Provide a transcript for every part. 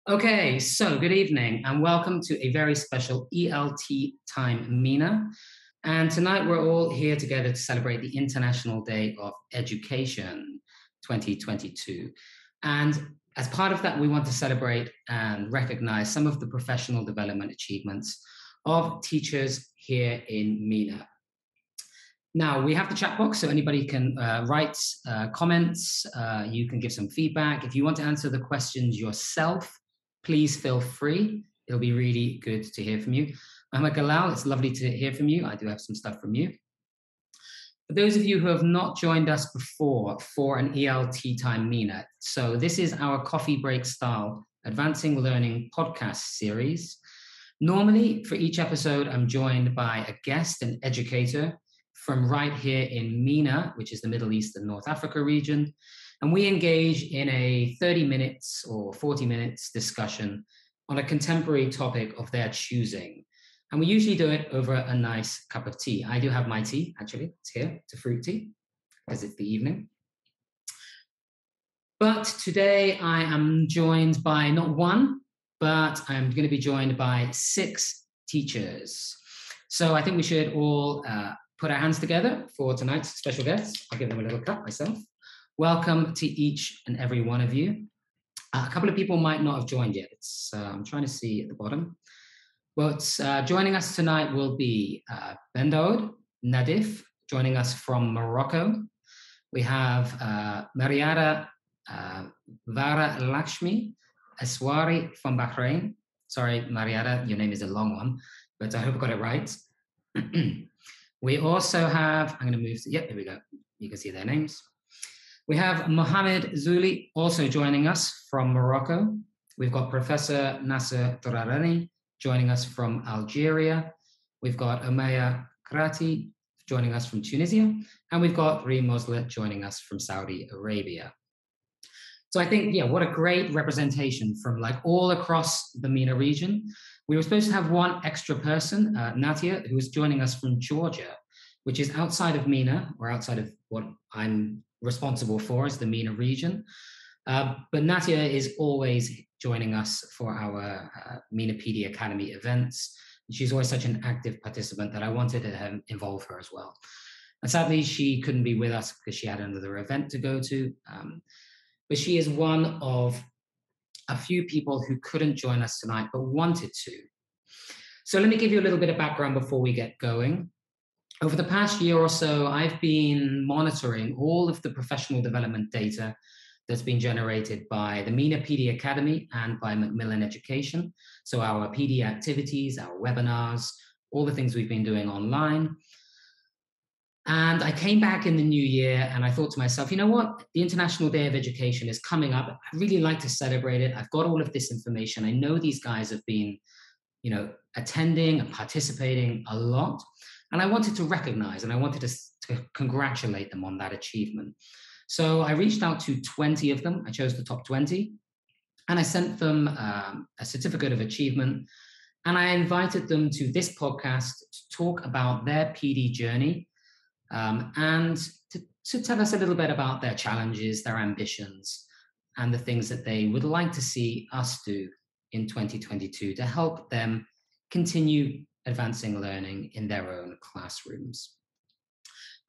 Okay, so good evening and welcome to a very special ELT Time MENA. And tonight we're all here together to celebrate the International Day of Education 2022. And as part of that, we want to celebrate and recognize some of the professional development achievements of teachers here in MENA. Now, we have the chat box, so anybody can write comments. You can give some feedback. If you want to answer the questions yourself, please feel free. It'll be really good to hear from you. Mohammed Galal, it's lovely to hear from you. I do have some stuff from you. For those of you who have not joined us before for an ELT Time MENA, so this is our coffee break style advancing learning podcast series. Normally, for each episode, I'm joined by a guest, an educator from right here in MENA, which is the Middle East and North Africa region. And we engage in a 30 minutes or 40 minutes discussion on a contemporary topic of their choosing. And we usually do it over a nice cup of tea. I do have my tea, actually. It's here. It's a fruit tea because it's the evening. But today I am joined by not one, but I'm going to be joined by 6 teachers. So I think we should all put our hands together for tonight's special guests. I'll give them a little cup myself. Welcome to each and every one of you. A couple of people might not have joined yet. I'm trying to see at the bottom. But joining us tonight will be Ben Daoud, Nadif, joining us from Morocco. We have Maryada Varalakshmi Eswari from Bahrain. Sorry, Maryada, your name is a long one, but I hope I got it right. We also have, I'm going to move to, yep, here we go. You can see their names. We have Mohammed Zouli also joining us from Morocco. We've got Professor Nasser Drareni joining us from Algeria. We've got Omaya Krati joining us from Tunisia. And we've got Reem Mosleh joining us from Saudi Arabia. So I think, yeah, what a great representation from like all across the MENA region. We were supposed to have one extra person, Natia, who is joining us from Georgia, which is outside of MENA, or outside of what I'm responsible for as the MENA region. But Natia is always joining us for our MENA PD Academy events. She's always such an active participant that I wanted to involve her as well. And sadly, she couldn't be with us because she had another event to go to. But she is one of a few people who couldn't join us tonight, but wanted to. So let me give you a little bit of background before we get going. Over the past year or so, I've been monitoring all of the professional development data that's been generated by the MENA PD Academy and by Macmillan Education. So our PD activities, our webinars, all the things we've been doing online. And I came back in the new year and I thought to myself, you know what? The International Day of Education is coming up. I really like to celebrate it. I've got all of this information. I know these guys have been, attending and participating a lot. And I wanted to recognize and I wanted to congratulate them on that achievement. So I reached out to 20 of them. I chose the top 20 and I sent them a certificate of achievement. And I invited them to this podcast to talk about their PD journey and to tell us a little bit about their challenges, their ambitions, and the things that they would like to see us do in 2022 to help them continue advancing learning in their own classrooms.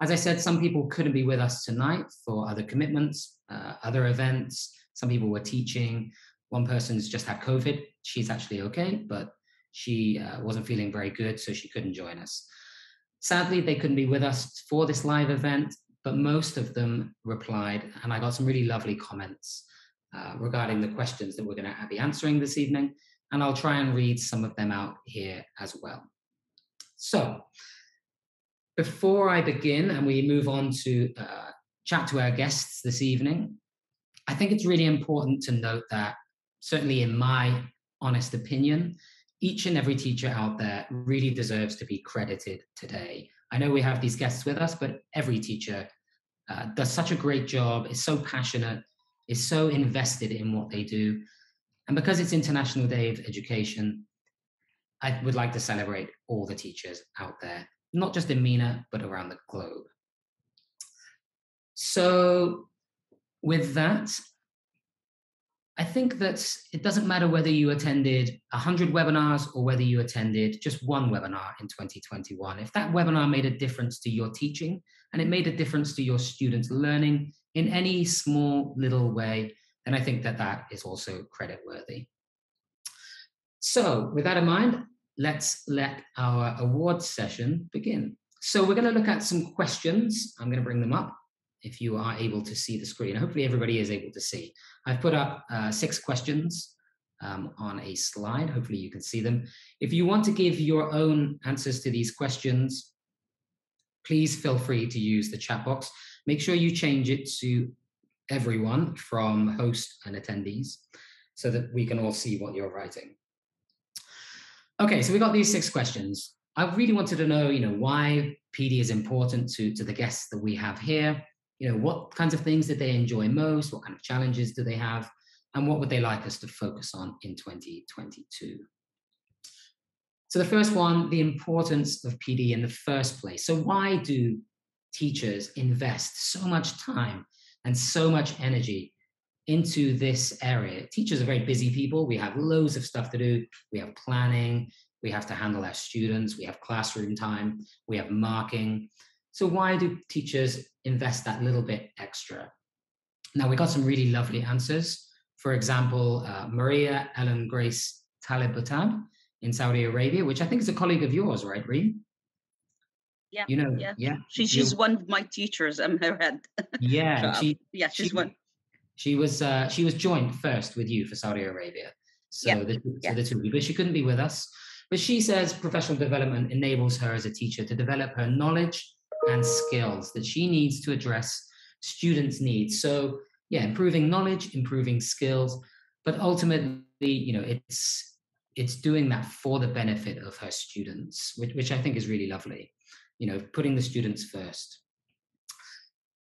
As I said, some people couldn't be with us tonight for other commitments, other events. Some people were teaching. One person's just had COVID. She's actually okay, but she wasn't feeling very good, so she couldn't join us. Sadly, they couldn't be with us for this live event, but most of them replied, and I got some really lovely comments regarding the questions that we're going to be answering this evening, and I'll try and read some of them out here as well. So, before I begin and we move on to chat to our guests this evening, I think it's really important to note that, certainly in my honest opinion, each and every teacher out there really deserves to be credited today. I know we have these guests with us, but every teacher does such a great job, is so passionate, is so invested in what they do. And because it's International Day of Education, I would like to celebrate all the teachers out there, not just in MENA, but around the globe. So with that, I think that it doesn't matter whether you attended 100 webinars or whether you attended just one webinar in 2021. If that webinar made a difference to your teaching and it made a difference to your students' learning in any small little way, then I think that that is also credit worthy. So with that in mind, let's let our awards session begin. So we're going to look at some questions. I'm going to bring them up if you are able to see the screen. Hopefully everybody is able to see. I've put up 6 questions on a slide. Hopefully you can see them. If you want to give your own answers to these questions, please feel free to use the chat box. Make sure you change it to everyone from host and attendees so that we can all see what you're writing. Okay, so we got these 6 questions. I really wanted to know, why PD is important to the guests that we have here. What kinds of things did they enjoy most? What kind of challenges do they have? And what would they like us to focus on in 2022? So the first one, the importance of PD in the first place. So why do teachers invest so much time and so much energy into this area? Teachers are very busy people. We have loads of stuff to do. We have planning. We have to handle our students. We have classroom time. We have marking. So why do teachers invest that little bit extra? Now, we got some really lovely answers. For example, Maria Ellen Grace Talib in Saudi Arabia, which I think is a colleague of yours, right, Reem? Yeah. Yeah. She's one of my teachers. I'm her head. Yeah. She's one. She was joined first with you for Saudi Arabia. So the two of you, but she couldn't be with us. But she says professional development enables her as a teacher to develop her knowledge and skills that she needs to address students' needs. So yeah, improving knowledge, improving skills, but ultimately, it's doing that for the benefit of her students, which I think is really lovely. Putting the students first.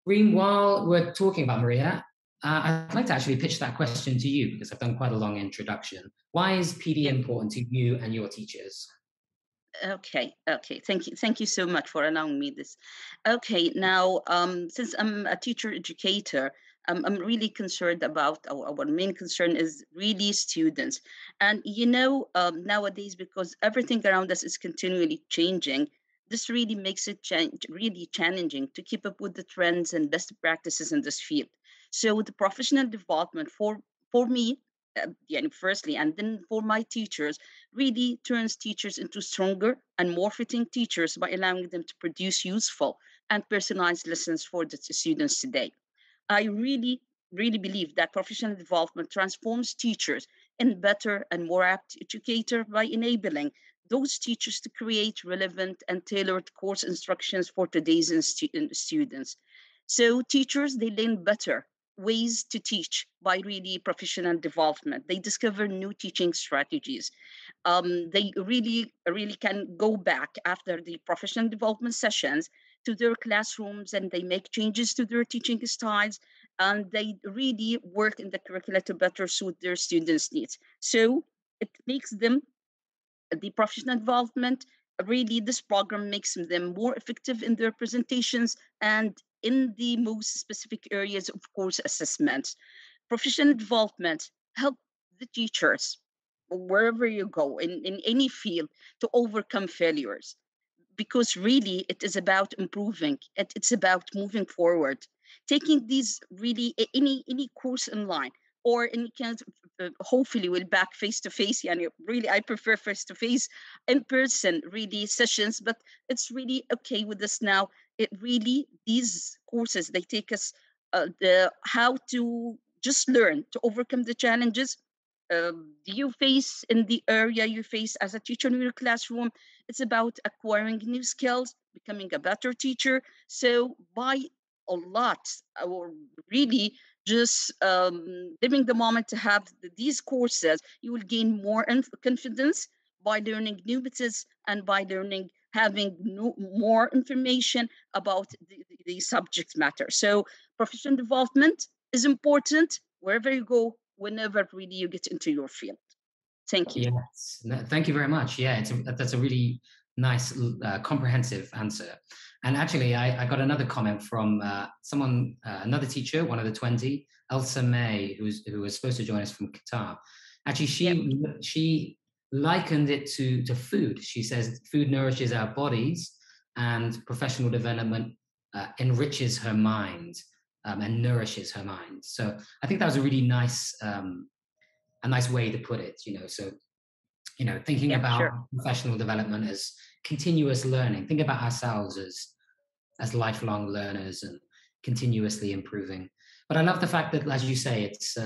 Reem, while we're talking about Maria, I'd like to actually pitch that question to you because I've done quite a long introduction. Why is PD important to you and your teachers? Okay. Thank you so much for allowing me this. Okay, now since I'm a teacher educator, I'm really concerned about our main concern is really students. And nowadays, because everything around us is continually changing, this really makes it really challenging to keep up with the trends and best practices in this field. So the professional development for me, firstly, and then for my teachers, really turns teachers into stronger and more fitting teachers by allowing them to produce useful and personalized lessons for the students today. I really, really believe that professional development transforms teachers in better and more apt educator by enabling those teachers to create relevant and tailored course instructions for today's students. So teachers, they learn better ways to teach by really professional development. They discover new teaching strategies. They really, really can go back after the professional development sessions to their classrooms and they make changes to their teaching styles and they really work in the curricula to better suit their students' needs. So it makes them the professional development, really this program makes them more effective in their presentations and in the most specific areas of course assessments. Professional development help the teachers wherever you go in any field to overcome failures because really it is about improving it's about moving forward, taking these really any course online or any kind of hopefully we'll back face to face. Really I prefer face to face in person really sessions, but it's really okay with us now. It really these courses they take us the how to just learn to overcome the challenges you face in the area you face as a teacher in your classroom. It's about acquiring new skills, becoming a better teacher. So by a lot, or really just living the moment to have these courses, you will gain more confidence by learning new methods and by learning having more information about the subject matter. So professional development is important wherever you go, whenever really you get into your field. Thank you. Yes, thank you very much. Yeah, that's a really nice, comprehensive answer. And actually, I got another comment from someone, another teacher, one of the 20, Elsa May, who was supposed to join us from Qatar. Actually, she likened it to food. She says food nourishes our bodies, and professional development enriches her mind and nourishes her mind. So I think that was a really nice, a nice way to put it. So thinking about professional development as continuous learning. Think about ourselves as lifelong learners and continuously improving. But I love the fact that, as you say, it's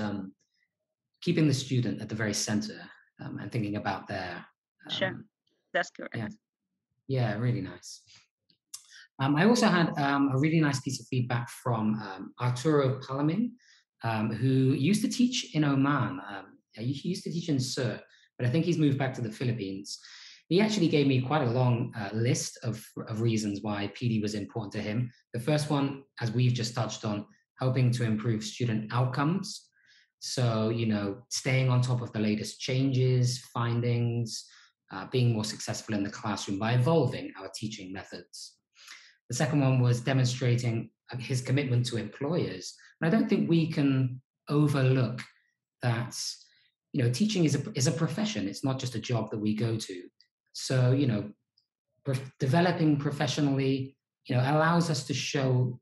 keeping the student at the very center and thinking about their... That's correct. Yeah, really nice. I also had a really nice piece of feedback from Arturo Palaming, who used to teach in Oman. He used to teach in Sur, but I think he's moved back to the Philippines. He actually gave me quite a long list of reasons why PD was important to him. The first one, as we've just touched on, helping to improve student outcomes. So, staying on top of the latest changes, findings, being more successful in the classroom by evolving our teaching methods. The second one was demonstrating his commitment to employers. And I don't think we can overlook that, teaching is a profession. It's not just a job that we go to. So, developing professionally, allows us to show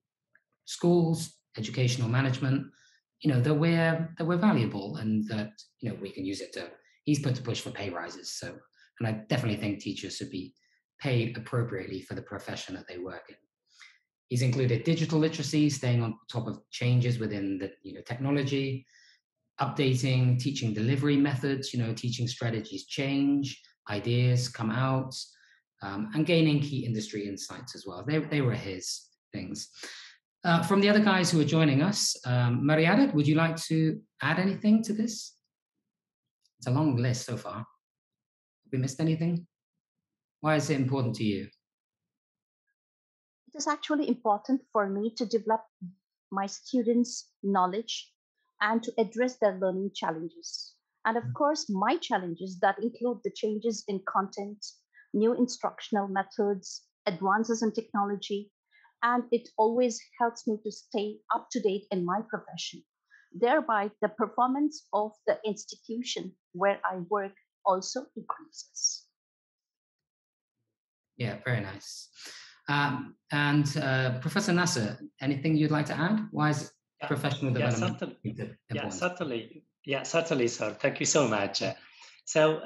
schools, educational management, that we're valuable and that, we can use it to, he's put to push for pay rises. So, and I definitely think teachers should be paid appropriately for the profession that they work in. He's included digital literacy, staying on top of changes within the technology, updating teaching delivery methods, teaching strategies change, ideas come out, and gaining key industry insights as well. They were his things. From the other guys who are joining us, Maryada, would you like to add anything to this? It's a long list so far. Have we missed anything? Why is it important to you? It is actually important for me to develop my students' knowledge and to address their learning challenges. And of course, my challenges that include the changes in content, new instructional methods, advances in technology, and it always helps me to stay up to date in my profession. Thereby, the performance of the institution where I work also increases. Yeah, very nice. And Professor Nasser, anything you'd like to add? Why is professional development important? Certainly, sir. Thank you so much. So,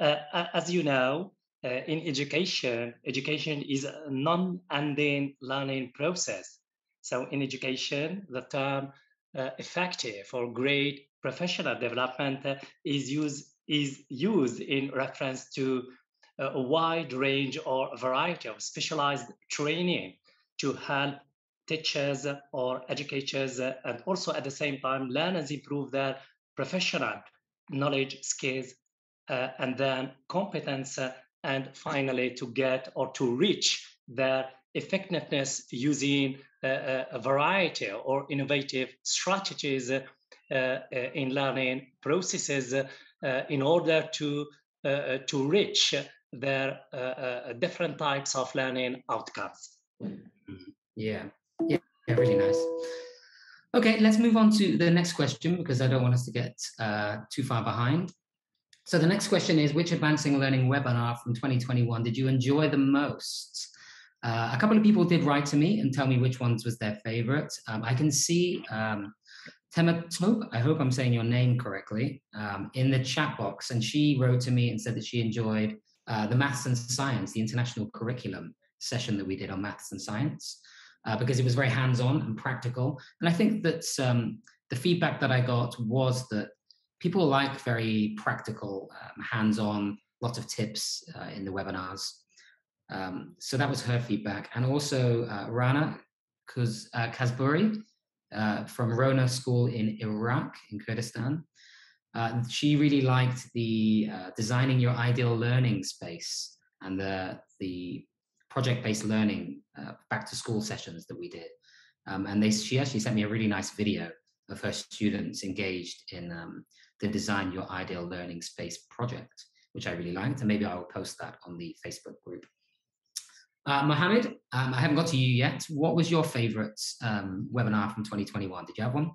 as you know, in education is a non-ending learning process. So, in education, the term effective or great professional development is used in reference to a wide range or a variety of specialized training to help teachers or educators and also at the same time learners improve their professional knowledge, skills, and then competence, and finally to get or to reach their effectiveness using a variety or innovative strategies in learning processes in order to reach their different types of learning outcomes. Yeah, really nice. Okay, let's move on to the next question because I don't want us to get too far behind. So the next question is, which Advancing Learning webinar from 2021 did you enjoy the most? A couple of people did write to me and tell me which ones was their favorite. I can see Tematope, I hope I'm saying your name correctly, in the chat box, and she wrote to me and said that she enjoyed the Maths and Science, the international curriculum session that we did on Maths and Science, because it was very hands-on and practical. And I think that the feedback that I got was that people like very practical, hands-on, lots of tips in the webinars. So that was her feedback. And also Rana Kazburi from Rona School in Iraq, in Kurdistan. She really liked the designing your ideal learning space and the project-based learning back-to-school sessions that we did. And she actually sent me a really nice video of her students engaged in the Design Your Ideal Learning Space project, which I really liked, and maybe I will post that on the Facebook group. Mohammed, I haven't got to you yet. What was your favorite webinar from 2021? Did you have one?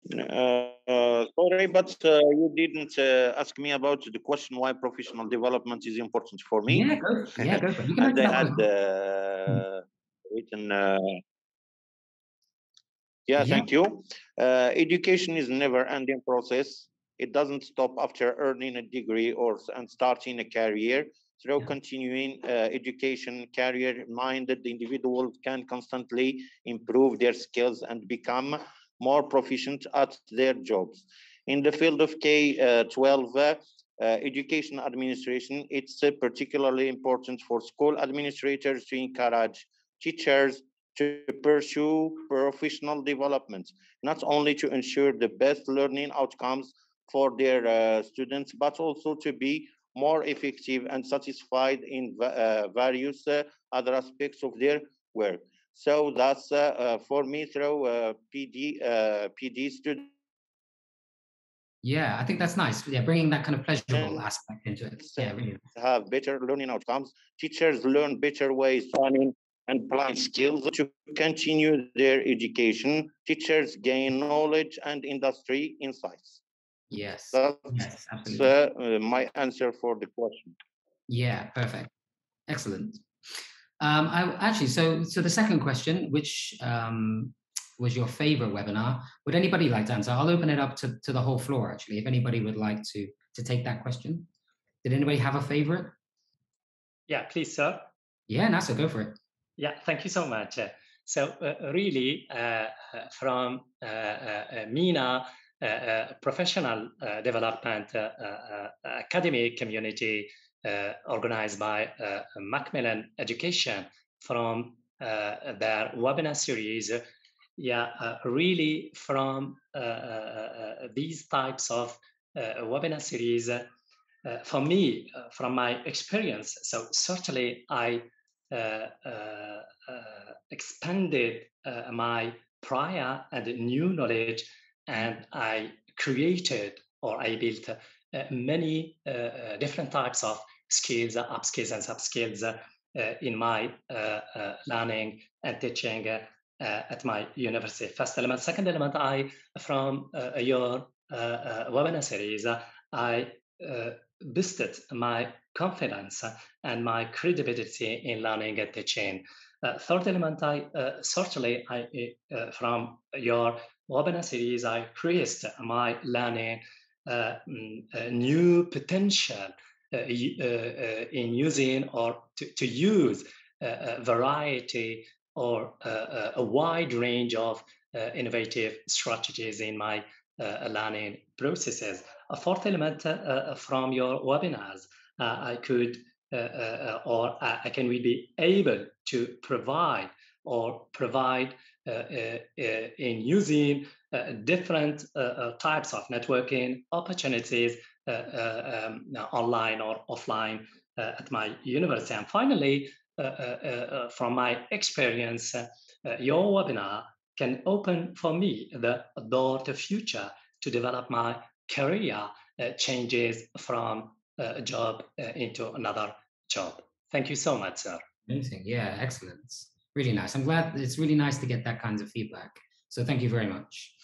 Sorry, but you didn't ask me about the question why professional development is important for me. Yeah, go for it. You can And I had written. Yeah, thank you. Education is a never-ending process. It doesn't stop after earning a degree and starting a career. Through continuing education, career-minded individuals can constantly improve their skills and become more proficient at their jobs. In the field of K-12 education administration, it's particularly important for school administrators to encourage teachers to pursue professional development, not only to ensure the best learning outcomes for their students, but also to be more effective and satisfied in various other aspects of their work. So that's for me through PD students. Yeah, I think that's nice. Yeah, bringing that kind of pleasurable aspect into it. Yeah, really. Have better learning outcomes. Teachers learn better ways to learning and applying skills to continue their education. Teachers gain knowledge and industry insights. Yes. That's yes, absolutely. My answer for the question. Yeah, perfect. Excellent. So the second question, which was your favorite webinar, would anybody like to answer? I'll open it up to the whole floor, actually, if anybody would like to take that question. Did anybody have a favorite? Yeah, please, sir. Yeah, Nasser, go for it. Yeah, thank you so much. So really, from MENA Professional Development Academy community organized by Macmillan Education from their webinar series, really from these types of webinar series, for me, from my experience, so certainly I expanded my prior and new knowledge, and I created or I built many different types of skills, upskills and subskills in my learning and teaching at my university. First element. Second element, from your webinar series, I boosted my confidence and my credibility in learning and teaching. Third element, from your webinar series, I increased my learning new potential in using or to use a variety or a wide range of innovative strategies in my learning processes. A fourth element from your webinars, I could or I can be able to provide in using different types of networking opportunities online or offline at my university. And finally, from my experience, your webinar can open for me the door to future to develop my career changes from a job into another job. Thank you so much, sir. Amazing. Yeah, excellent. Really nice. I'm glad it's really nice to get that kinds of feedback. So thank you very much.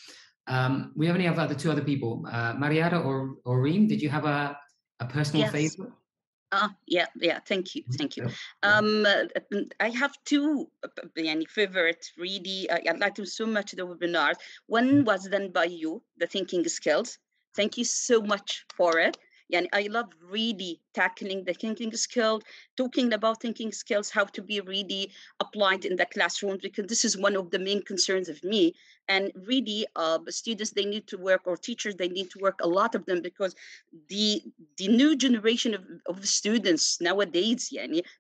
We have two other people. Maryada or Reem, did you have a personal favorite? Yeah. Thank you. I have two favorites. Really, I liked them so much. The webinars. One was done by you, the thinking skills. Thank you so much for it. Yeah, I love really tackling the thinking skills, talking about thinking skills, how to be really applied in the classroom, because this is one of the main concerns of me. And really, students, they need to work, or teachers, they need to work, a lot of them, because the new generation of students nowadays,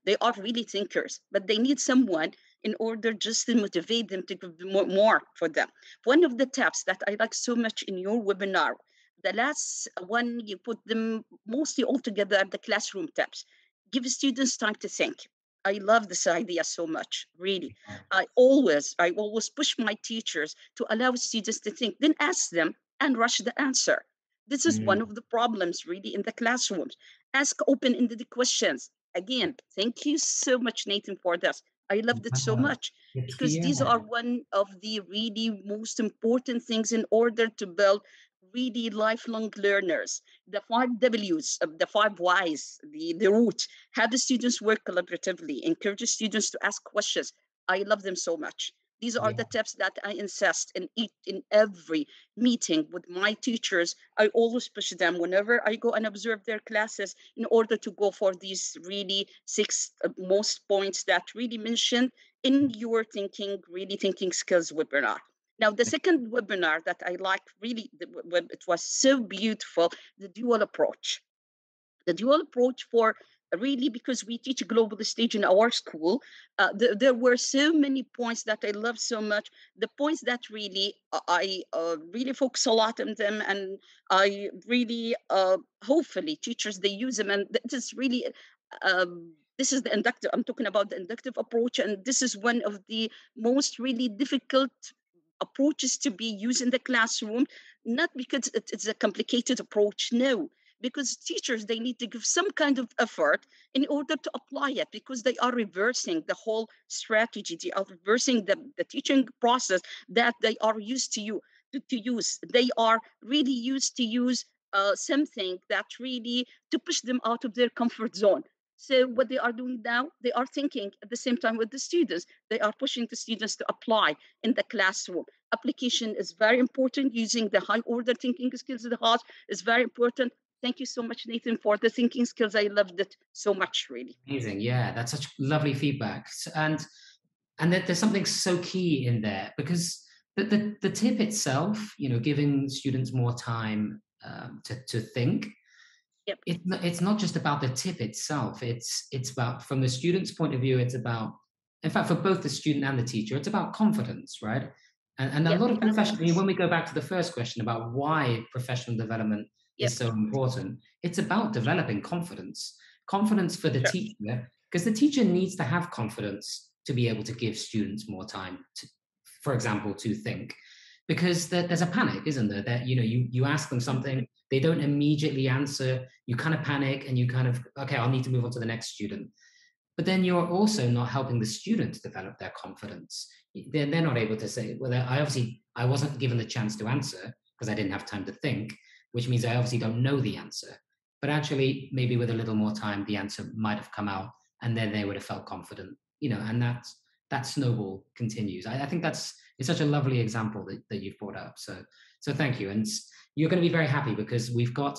they are really thinkers, but they need someone in order just to motivate them to give more for them. One of the tips that I like so much in your webinar, the last one, you put them mostly all together, the classroom tips. Give students time to think. I love this idea so much, really. I always push my teachers to allow students to think, then ask them and rush the answer. This is one of the problems really in the classrooms. ask open-ended questions. Again, thank you so much, Nathan, for this. I loved it so much because these are one of the really most important things in order to build really lifelong learners. The 5 W's, the 5 Y's, the root, have the students work collaboratively, encourage students to ask questions. I love them so much. These are the tips that I insist in every meeting with my teachers. I always push them whenever I go and observe their classes in order to go for these really 6 most points that really mentioned in your really thinking skills webinar. Now, the second webinar that I like really, it was so beautiful, the dual approach. The dual approach for really, because we teach global stage in our school, there were so many points that I love so much. The points that really, I really focus a lot on them, and I really, hopefully teachers, they use them. And this is really, this is the inductive, I'm talking about the inductive approach. And this is one of the most really difficult approaches to be used in the classroom, not because it's a complicated approach, no, because teachers, they need to give some kind of effort in order to apply it, because they are reversing the whole strategy, they are reversing the teaching process that they are used to use. They are really used to use something that really to push them out of their comfort zone. So what they are doing now, they are thinking at the same time with the students, they are pushing the students to apply in the classroom. Application is very important. Using the high order thinking skills of the heart is very important. Thank you so much, Nathan, for the thinking skills. I loved it so much, really. Amazing. Yeah, that's such lovely feedback. And there's something so key in there, because the tip itself, giving students more time to think. Yep. It's not just about the tip itself. It's about, from the student's point of view, it's about, in fact, for both the student and the teacher, it's about confidence, right? And a lot of professional, when we go back to the first question about why professional development is so important, it's about developing confidence for the teacher, because the teacher needs to have confidence to be able to give students more time to, for example, to think. Because there's a panic, isn't there? That you ask them something, they don't immediately answer, you kind of panic, and you kind of, okay, I'll need to move on to the next student. But then you're also not helping the students develop their confidence. They're not able to say, well, I wasn't given the chance to answer because I didn't have time to think, which means I obviously don't know the answer. But actually, maybe with a little more time, the answer might have come out, and then they would have felt confident, and that snowball continues. I think it's such a lovely example that you've brought up. So thank you. And you're going to be very happy, because we've got,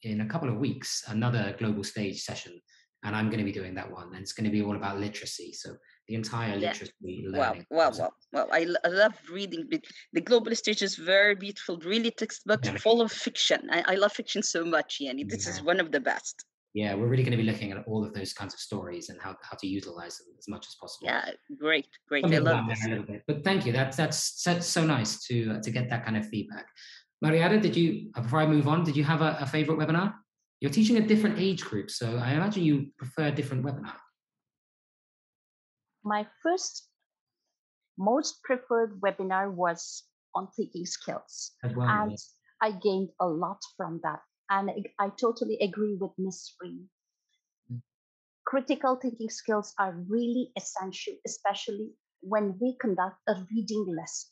in a couple of weeks, another global stage session, and I'm going to be doing that one. And it's going to be all about literacy. So the entire literacy learning. Wow. I love reading. The global stage is very beautiful, really textbook, full of fiction. I love fiction so much, Yani. This is one of the best. Yeah, we're really going to be looking at all of those kinds of stories and how to utilize them as much as possible. Yeah, great. I love this. A little bit. But thank you. That's so nice to get that kind of feedback. Maryada, before I move on, did you have a favorite webinar? You're teaching a different age group, so I imagine you prefer a different webinar. My first most preferred webinar was on thinking skills. And I gained a lot from that. And I totally agree with Ms. Reem. Critical thinking skills are really essential, especially when we conduct a reading lesson,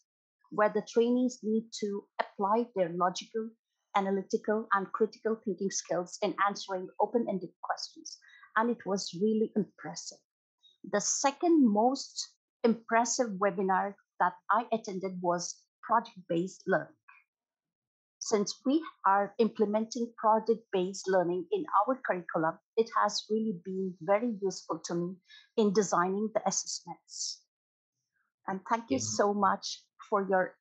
where the trainees need to apply their logical, analytical, and critical thinking skills in answering open-ended questions. And it was really impressive. The second most impressive webinar that I attended was project-based learning. Since we are implementing project-based learning in our curriculum, it has really been very useful to me in designing the assessments. And thank you so much for your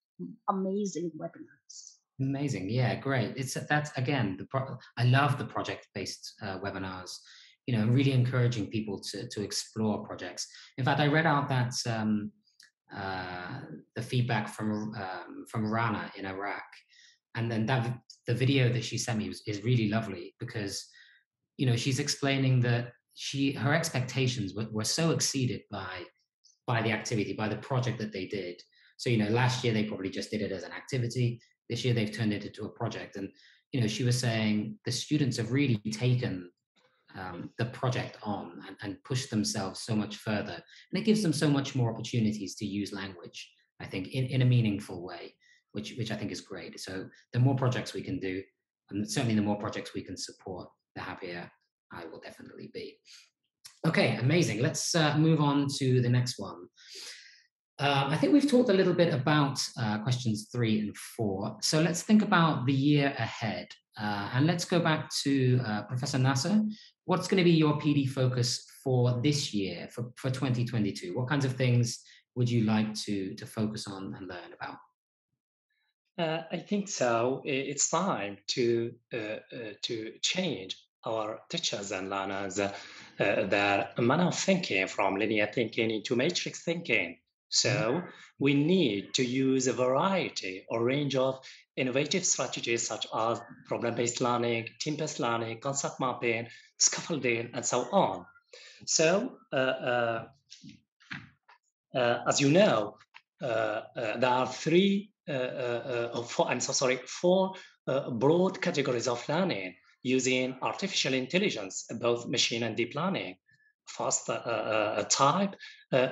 amazing webinars. Amazing. Yeah, great. That's again, I love the project-based webinars, really encouraging people to explore projects. In fact, I read out that the feedback from Rana in Iraq. And then the video that she sent me is really lovely, because, she's explaining that her expectations were so exceeded by the activity, by the project that they did. So, last year they probably just did it as an activity. This year they've turned it into a project. And, she was saying the students have really taken the project on and push themselves so much further. And it gives them so much more opportunities to use language, I think, in a meaningful way, which I think is great. So the more projects we can do, and certainly the more projects we can support, the happier I will definitely be. Okay, amazing. Let's move on to the next one. I think we've talked a little bit about questions 3 and 4. So let's think about the year ahead. And let's go back to Professor Nasser. What's going to be your PD focus for this year, for 2022? What kinds of things would you like to focus on and learn about? I think so. It's time to change our teachers and learners their manner of thinking from linear thinking into matrix thinking. So we need to use a variety or range of innovative strategies such as problem-based learning, team-based learning, concept mapping, scaffolding, and so on. So as you know, there are four broad categories of learning using artificial intelligence, both machine and deep learning. First type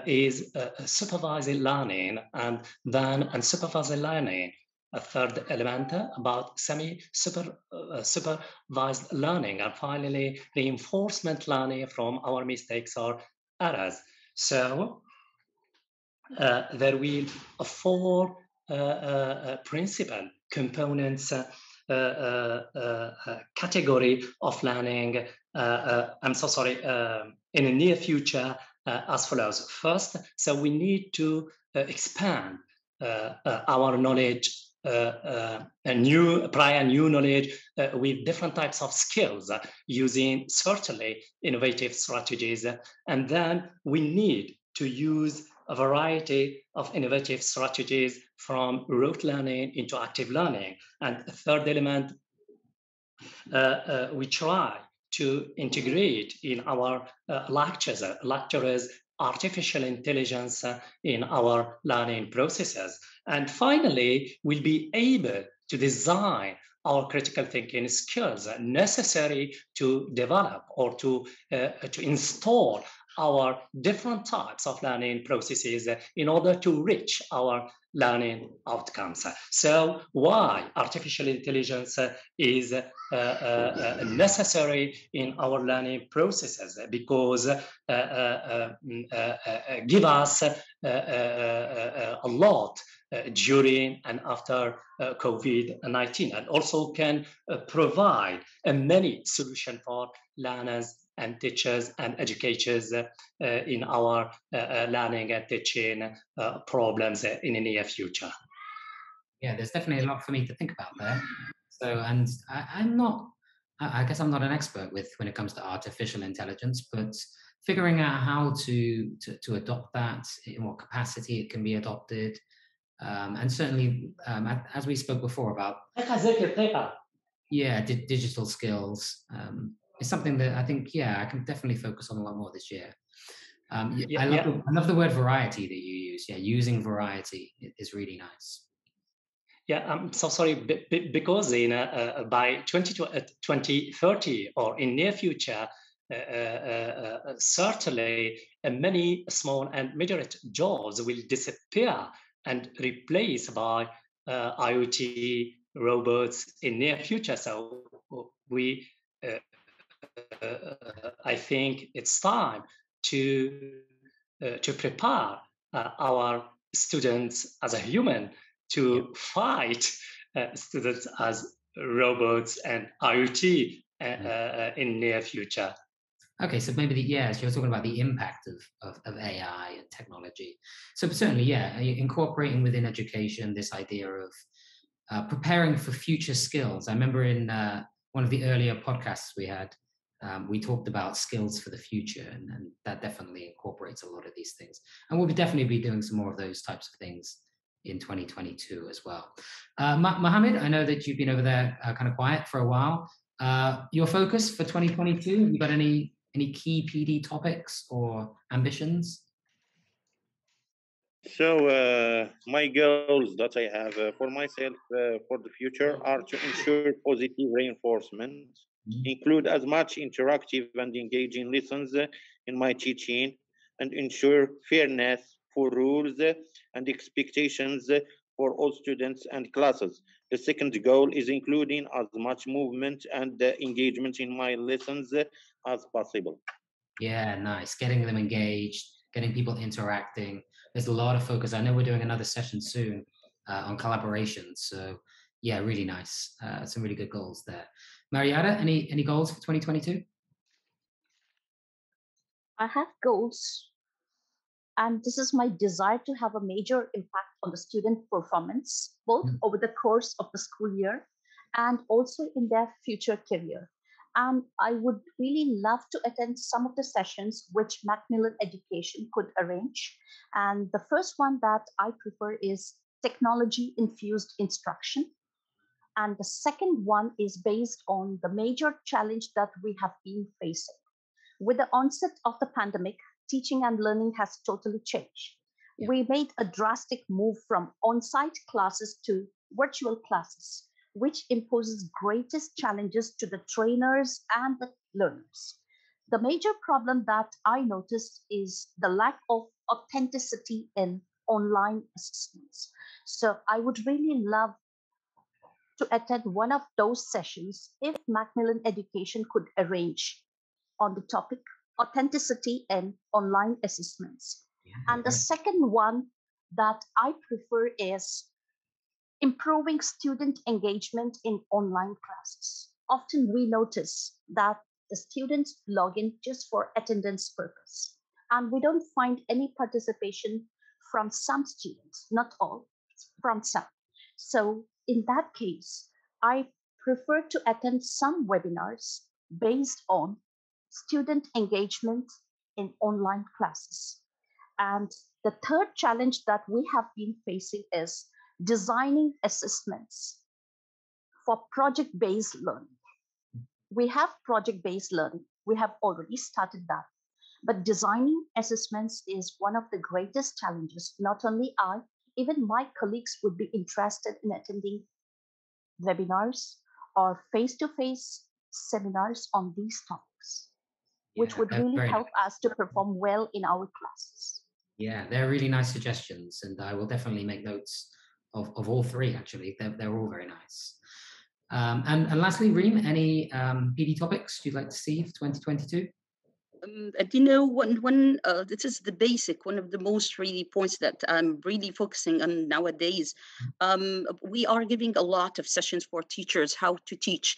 is supervised learning, and then unsupervised learning. A third element about supervised learning, and finally reinforcement learning from our mistakes or errors. So there will be 4 principal components category of learning. In the near future as follows. First, so we need to expand our knowledge, new knowledge with different types of skills using certainly innovative strategies. And then we need to use a variety of innovative strategies from rote learning into active learning. And a third element, we try to integrate in our lecturers artificial intelligence in our learning processes. And finally, we'll be able to design our critical thinking skills necessary to develop or to install our different types of learning processes in order to reach our learning outcomes. So why artificial intelligence is necessary in our learning processes? Because give us a lot during and after COVID-19, and also can provide many solutions for learners and teachers and educators in our learning and teaching problems in the near future. Yeah, there's definitely a lot for me to think about there. So, and I guess I'm not an expert when it comes to artificial intelligence, but figuring out how to adopt that, in what capacity it can be adopted, and certainly, as we spoke before about, digital skills. It's something that I think, I can definitely focus on a lot more this year. I love the word variety that you use. Yeah, using variety is really nice. Yeah, I'm so sorry, because in by 2030 or in near future, certainly many small and moderate jobs will disappear and replaced by IoT robots in near future. So we I think it's time to prepare our students as a human to fight students as robots and IoT in near future. Okay, so maybe you're talking about the impact of AI and technology. So certainly, incorporating within education this idea of preparing for future skills. I remember in one of the earlier podcasts we had, we talked about skills for the future, and that definitely incorporates a lot of these things. And we'll definitely be doing some more of those types of things in 2022 as well. Mohammed, I know that you've been over there kind of quiet for a while. Your focus for 2022, have you got any key PD topics or ambitions? So my goals that I have for myself for the future are to ensure positive reinforcement include as much interactive and engaging lessons in my teaching, and ensure fairness for rules and expectations for all students and classes. The second goal is including as much movement and engagement in my lessons as possible. Yeah, nice. Getting them engaged, getting people interacting. There's a lot of focus. I know we're doing another session soon on collaboration. So yeah, really nice. Some really good goals there. Maryada, any goals for 2022? I have goals, and this is my desire to have a major impact on the student performance, both over the course of the school year and also in their future career. And I would really love to attend some of the sessions which Macmillan Education could arrange. And the first one that I prefer is technology infused instruction. And the second one is based on the major challenge that we have been facing. With the onset of the pandemic, teaching and learning has totally changed. Yeah. We made a drastic move from on-site classes to virtual classes, which imposes greatest challenges to the trainers and the learners. The major problem that I noticed is the lack of authenticity in online assessments. So I would really love to attend one of those sessions if Macmillan Education could arrange on the topic authenticity and online assessments. Yeah, And the second one that I prefer is improving student engagement in online classes. Often we notice that the students log in just for attendance purpose, and we don't find any participation from some students, not all, from some. So in that case, I prefer to attend some webinars based on student engagement in online classes. And the third challenge that we have been facing is designing assessments for project-based learning. We have project-based learning. We have already started that. But designing assessments is one of the greatest challenges. Not only I, even my colleagues would be interested in attending webinars or face-to-face seminars on these topics, which would really help us to perform well in our classes. Yeah, they're really nice suggestions, and I will definitely make notes of all three, actually. They're all very nice. And lastly, Reem, any PD topics you'd like to see for 2022? This is the basic, one of the most really points that I'm really focusing on nowadays. We are giving a lot of sessions for teachers how to teach,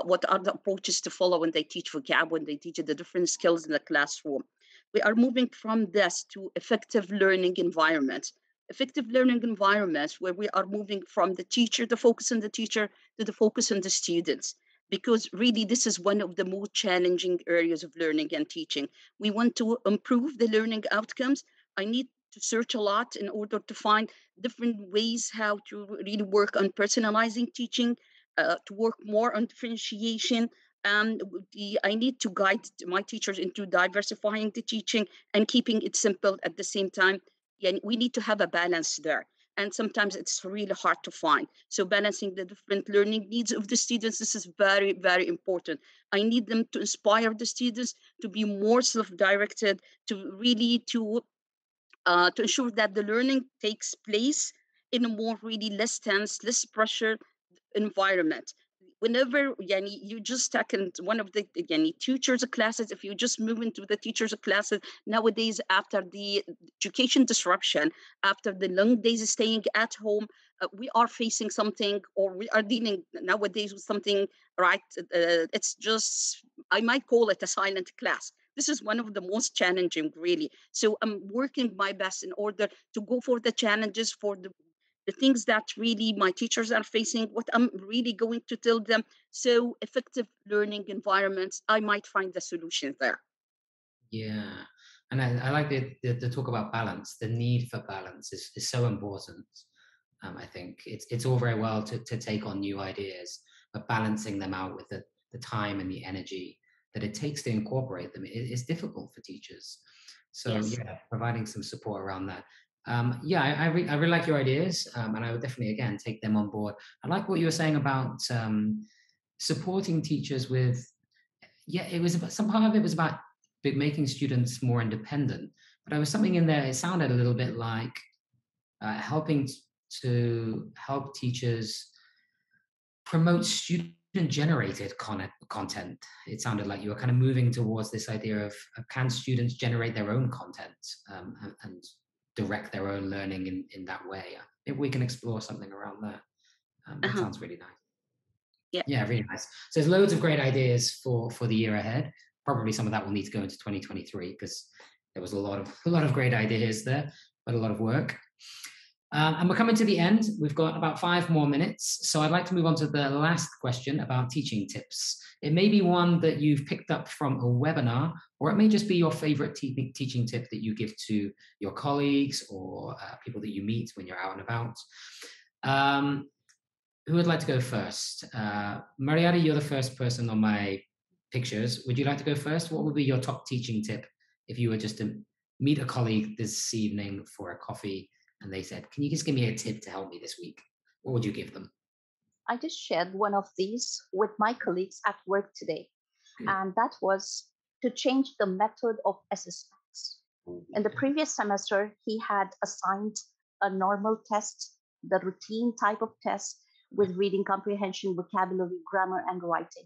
what are the approaches to follow when they teach vocab, when they teach the different skills in the classroom. We are moving from this to effective learning environments. Effective learning environments where we are moving from the teacher, the focus on the teacher, to the focus on the students. Because really, this is one of the most challenging areas of learning and teaching. We want to improve the learning outcomes. I need to search a lot in order to find different ways how to really work on personalizing teaching, to work more on differentiation. I need to guide my teachers into diversifying the teaching and keeping it simple at the same time. Yeah, we need to have a balance there. And sometimes it's really hard to find. So balancing the different learning needs of the students, this is very, very important. I need them to inspire the students to be more self-directed, to really to ensure that the learning takes place in a more really less tense, less pressure environment. Whenever you just second one of the teachers classes, if you just move into the teachers classes nowadays, after the education disruption, after the long days staying at home, we are facing something, or we are dealing nowadays with something, right? It's just, I might call it a silent class. This is one of the most challenging, really. So I'm working my best in order to go for the challenges, for the things that really my teachers are facing, what I'm really going to tell them. So effective learning environments, I might find the solution there. Yeah, and I like the talk about balance. The need for balance is so important. I think it's all very well to take on new ideas, but balancing them out with the time and the energy that it takes to incorporate them is difficult for teachers. So Yes. yeah, providing some support around that. Yeah, I really like your ideas, and I would definitely, again, take them on board. I like what you were saying about supporting teachers with, yeah, it was about, some part of it was about making students more independent, but there was something in there, it sounded a little bit like helping to help teachers promote student-generated content. It sounded like you were kind of moving towards this idea of can students generate their own content and direct their own learning in that way. Maybe we can explore something around that. That sounds really nice. Yeah, really nice. So there's loads of great ideas for the year ahead. Probably some of that will need to go into 2023 because there was a lot of great ideas there, but a lot of work. And we're coming to the end. We've got about 5 more minutes. So I'd like to move on to the last question about teaching tips. It may be one that you've picked up from a webinar, or it may just be your favorite teaching tip that you give to your colleagues or people that you meet when you're out and about. Who would like to go first? Maryada, you're the first person on my pictures. Would you like to go first? What would be your top teaching tip if you were just to meet a colleague this evening for a coffee and they said, can you just give me a tip to help me this week? What would you give them? I just shared one of these with my colleagues at work today. Good. And that was to change the method of assessments. In the previous semester, he had assigned a normal test, the routine type of test with reading comprehension, vocabulary, grammar, and writing.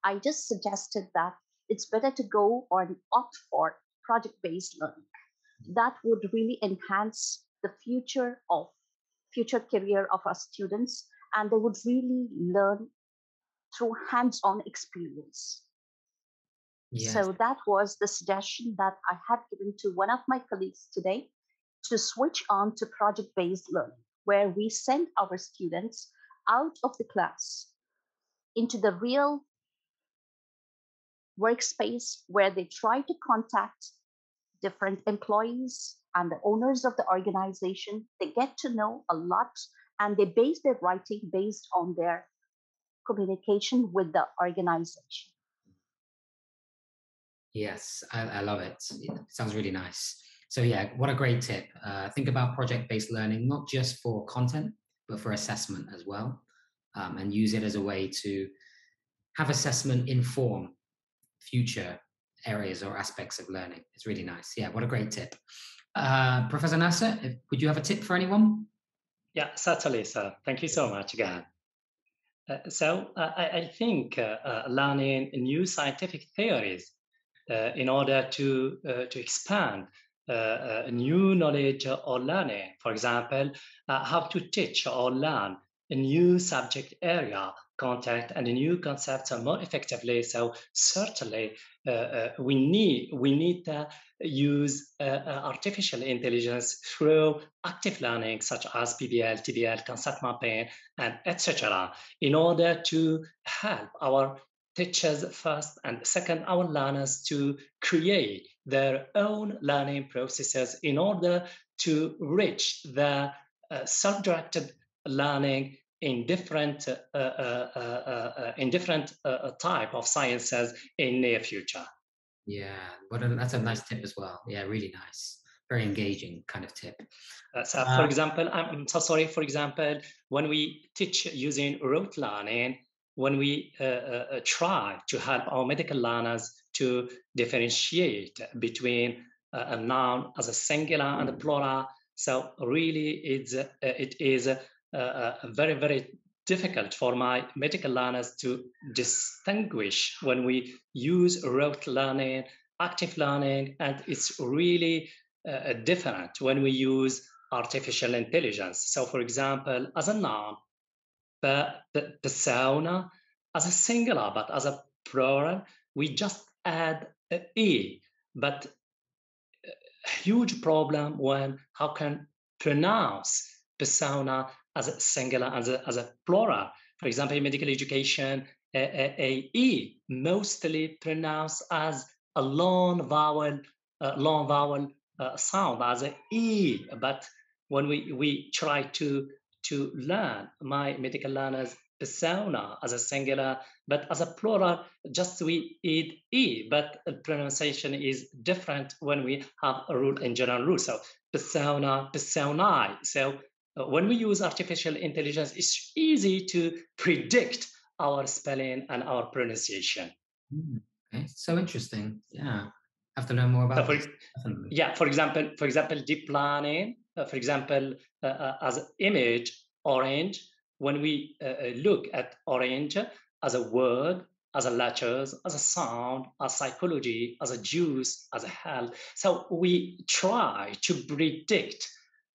I just suggested that it's better to go or opt for project-based learning. That would really enhance the future career of our students, and they would really learn through hands-on experience. Yes. So that was the suggestion that I had given to one of my colleagues today, to switch on to project-based learning, where we send our students out of the class into the real workspace where they try to contact different employees and the owners of the organization. They get to know a lot, and they base their writing based on their communication with the organization. Yes, I love it. It sounds really nice. So yeah, what a great tip. Think about project-based learning, not just for content, but for assessment as well, and use it as a way to have assessment inform future areas or aspects of learning. It's really nice. Yeah, what a great tip. Professor Nasser, would you have a tip for anyone? Yeah, certainly, sir. Thank you so much again. I think learning new scientific theories in order to expand new knowledge or learning. For example, how to teach or learn a new subject area, content, and a new concepts more effectively. So certainly, we need to use artificial intelligence through active learning, such as PBL, TBL, concept mapping, and etc., in order to help our teachers first, and second, our learners to create their own learning processes in order to reach the self-directed learning in different type of sciences in near future. Yeah, that's a nice tip as well. Yeah, really nice. Very engaging kind of tip. So for example, I'm so sorry, for example, when we teach using rote learning, when we try to help our medical learners to differentiate between a noun as a singular and a plural, so really it is very, very difficult for my medical learners to distinguish when we use rote learning, active learning, and it's really different when we use artificial intelligence. So for example, as a noun, persona, as a singular, but as a plural, we just add a E, but a huge problem when how can pronounce persona as a singular, as a plural. For example, in medical education, a E mostly pronounced as a long vowel sound, as a E. But when we try to learn, my medical learners, persona as a singular, but as a plural, just we add E, but the pronunciation is different when we have a rule in general rule. So persona, personae. So when we use artificial intelligence, it's easy to predict our spelling and our pronunciation. Okay, so interesting. Yeah, have to learn more about this. Definitely. Yeah, for example, deep learning, for example, as image orange, when we look at orange as a word, as a letters, as a sound, as psychology, as a juice, as a health. So we try to predict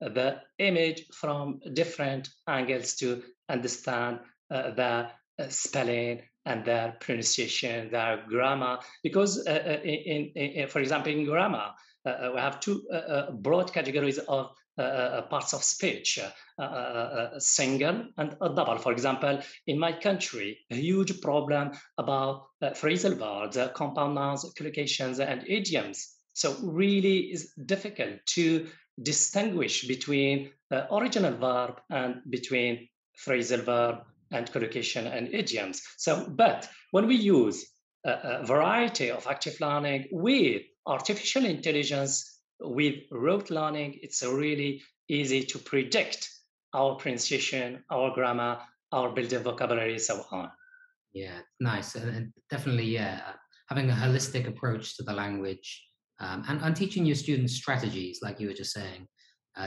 the image from different angles to understand the spelling and their pronunciation, their grammar, because for example, in grammar, we have two broad categories of parts of speech, single and a double. For example, in my country, a huge problem about phrasal verbs, compound nouns, collocations, and idioms. So really is difficult to distinguish between original verb and between phrasal verb and collocation and idioms. So, but when we use a variety of active learning with artificial intelligence, with rote learning, it's really easy to predict our pronunciation, our grammar, our building vocabulary, so on. Yeah, nice. And definitely, yeah, having a holistic approach to the language and teaching your students strategies, like you were just saying,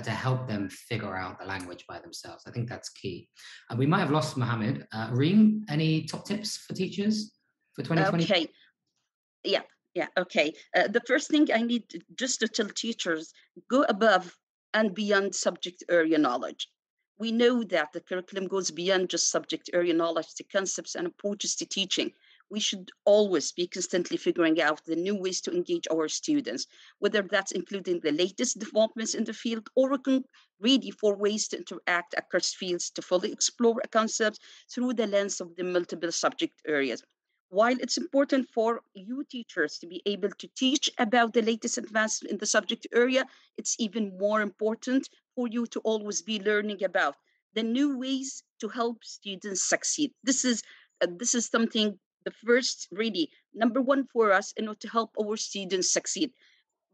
to help them figure out the language by themselves. I think that's key. We might have lost Mohammed. Reem, any top tips for teachers for 2020? Okay. Yeah, okay. The first thing I need just to tell teachers, go above and beyond subject area knowledge. We know that the curriculum goes beyond just subject area knowledge to concepts and approaches to teaching. We should always be constantly figuring out the new ways to engage our students, whether that's including the latest developments in the field or ready for ways to interact across fields to fully explore a concept through the lens of the multiple subject areas. While it's important for you teachers to be able to teach about the latest advances in the subject area, it's even more important for you to always be learning about the new ways to help students succeed. This is something, the first really number one for us in order to help our students succeed.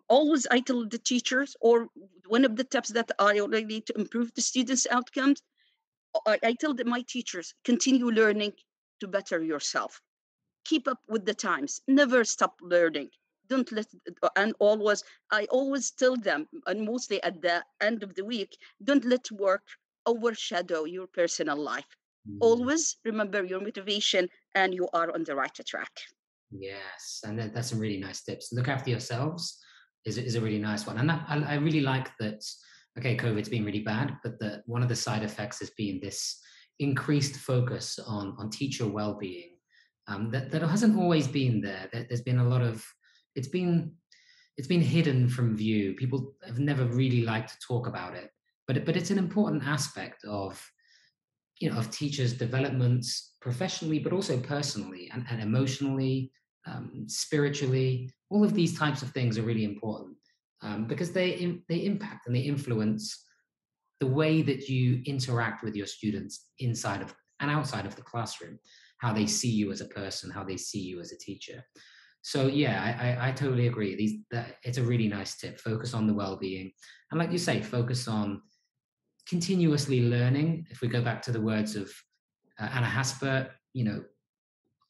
Always I tell the teachers, or one of the tips that I already to improve the students' outcomes, I tell my teachers, continue learning to better yourself. Keep up with the times, never stop learning. Don't let, and always, I always tell them, and mostly at the end of the week, don't let work overshadow your personal life. Always remember your motivation and you are on the right track. Yes, and that's some really nice tips. Look after yourselves is a really nice one. And I really like that, okay, COVID's been really bad, but one of the side effects has been this increased focus on teacher well-being. That hasn't always been there. There's been a lot of, it's been hidden from view. People have never really liked to talk about it, but it's an important aspect of, of teachers' development professionally, but also personally and emotionally, spiritually. All of these types of things are really important because they impact and they influence the way that you interact with your students inside of and outside of the classroom, how they see you as a person, how they see you as a teacher. So yeah, I totally agree. It's a really nice tip. Focus on the well-being, and like you say, focus on continuously learning. If we go back to the words of Anna Hasper,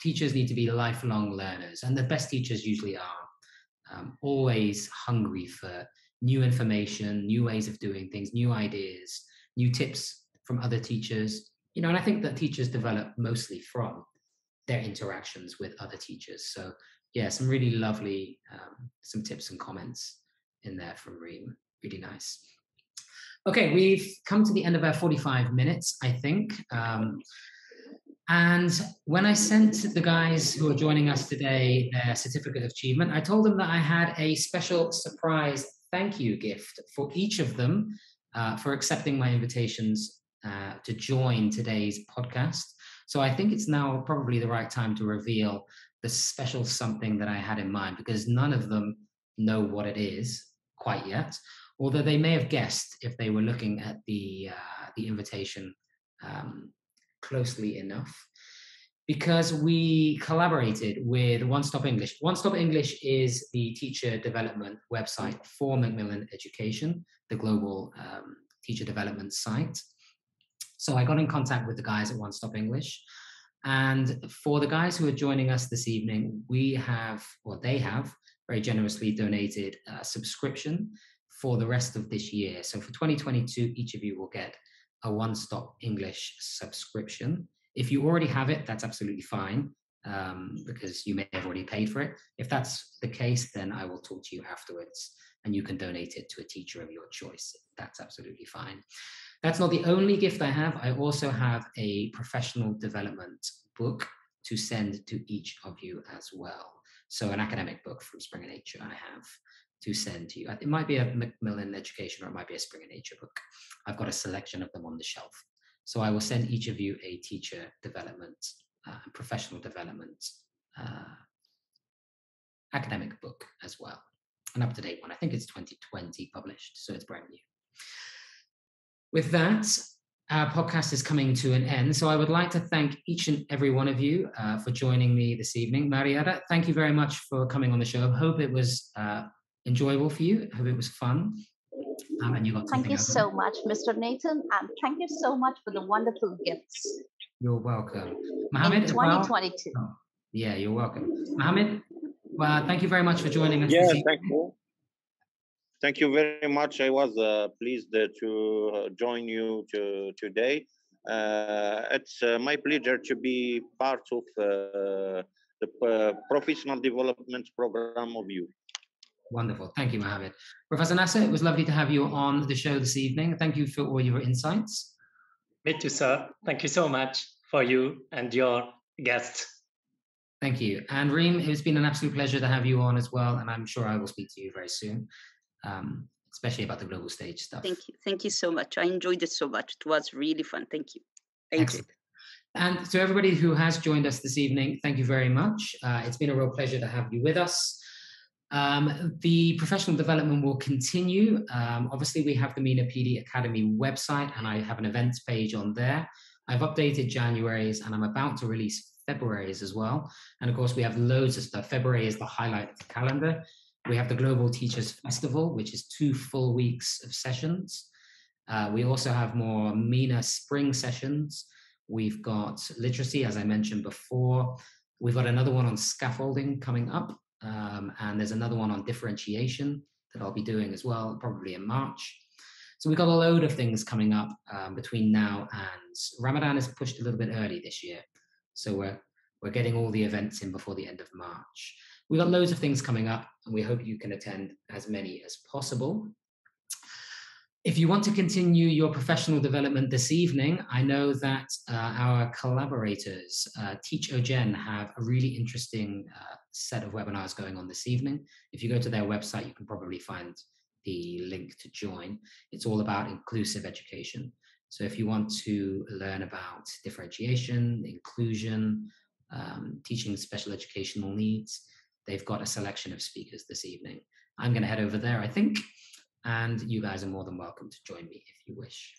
teachers need to be lifelong learners, and the best teachers usually are always hungry for new information, new ways of doing things, new ideas, new tips from other teachers. And I think that teachers develop mostly from their interactions with other teachers. So yeah, some really lovely, some tips and comments in there from Reem. Really nice. Okay, we've come to the end of our 45 minutes, I think. And when I sent the guys who are joining us today their certificate of achievement, I told them that I had a special surprise thank you gift for each of them for accepting my invitations to join today's podcast. So I think it's now probably the right time to reveal the special something that I had in mind, because none of them know what it is quite yet, although they may have guessed if they were looking at the invitation closely enough, because we collaborated with One Stop English. One Stop English is the teacher development website for Macmillan Education, the global teacher development site. So I got in contact with the guys at One Stop English, And for the guys who are joining us this evening, we have, or they have, very generously donated a subscription for the rest of this year. So for 2022, each of you will get a one-stop English subscription. If you already have it, that's absolutely fine, because you may have already paid for it. If that's the case, then I will talk to you afterwards and you can donate it to a teacher of your choice. That's absolutely fine. That's not the only gift I have. I also have a professional development book to send to each of you as well. So an academic book from Springer Nature I have to send to you. It might be a Macmillan Education or it might be a Springer Nature book. I've got a selection of them on the shelf. So I will send each of you a teacher development, professional development academic book as well. An up-to-date one. I think it's 2020 published, so it's brand new. With that, our podcast is coming to an end. So I would like to thank each and every one of you for joining me this evening. Maryada, thank you very much for coming on the show. I hope it was enjoyable for you. I hope it was fun. And you got thank you so much, Mr. Nathan, and thank you so much for the wonderful gifts. You're welcome. Mohammed, in 2022. Well, yeah, you're welcome. Mohammed, well, thank you very much for joining us. Yeah, thank you. Thank you very much. I was pleased to join you today. It's my pleasure to be part of the professional development program of you. Wonderful. Thank you, Mohammed. Professor Nasser, it was lovely to have you on the show this evening. Thank you for all your insights. Me too, sir. Thank you so much for you and your guests. Thank you. And Reem, it's been an absolute pleasure to have you on as well. And I'm sure I will speak to you very soon, especially about the global stage stuff. Thank you. Thank you so much. I enjoyed it so much. It was really fun. Thank you. Excellent. And to everybody who has joined us this evening, thank you very much. It's been a real pleasure to have you with us. The professional development will continue. Obviously, we have the MENA PD Academy website, and I have an events page on there. I've updated January's, and I'm about to release February's as well. And of course, we have loads of stuff. February is the highlight of the calendar. We have the Global Teachers Festival, which is 2 full weeks of sessions. We also have more MENA spring sessions. We've got literacy, as I mentioned before. We've got another one on scaffolding coming up. And there's another one on differentiation that I'll be doing as well, probably in March. So we've got a load of things coming up between now and Ramadan is pushed a little bit early this year. So we're getting all the events in before the end of March. We've got loads of things coming up, and we hope you can attend as many as possible. If you want to continue your professional development this evening, I know that our collaborators, Teach Ogen, have a really interesting set of webinars going on this evening. If you go to their website, you can probably find the link to join. It's all about inclusive education. So if you want to learn about differentiation, inclusion, teaching special educational needs, they've got a selection of speakers this evening. I'm going to head over there, I think. And you guys are more than welcome to join me if you wish.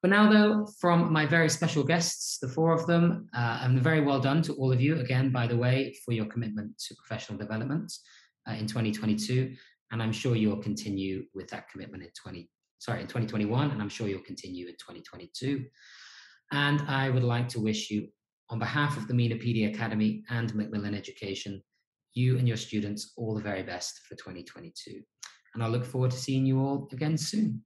For now, though, from my very special guests, the 4 of them, and very well done to all of you, again, by the way, for your commitment to professional development in 2022. And I'm sure you'll continue with that commitment in 2021, and I'm sure you'll continue in 2022. And I would like to wish you, on behalf of the MENA PD Academy and Macmillan Education, you and your students all the very best for 2022. And I look forward to seeing you all again soon.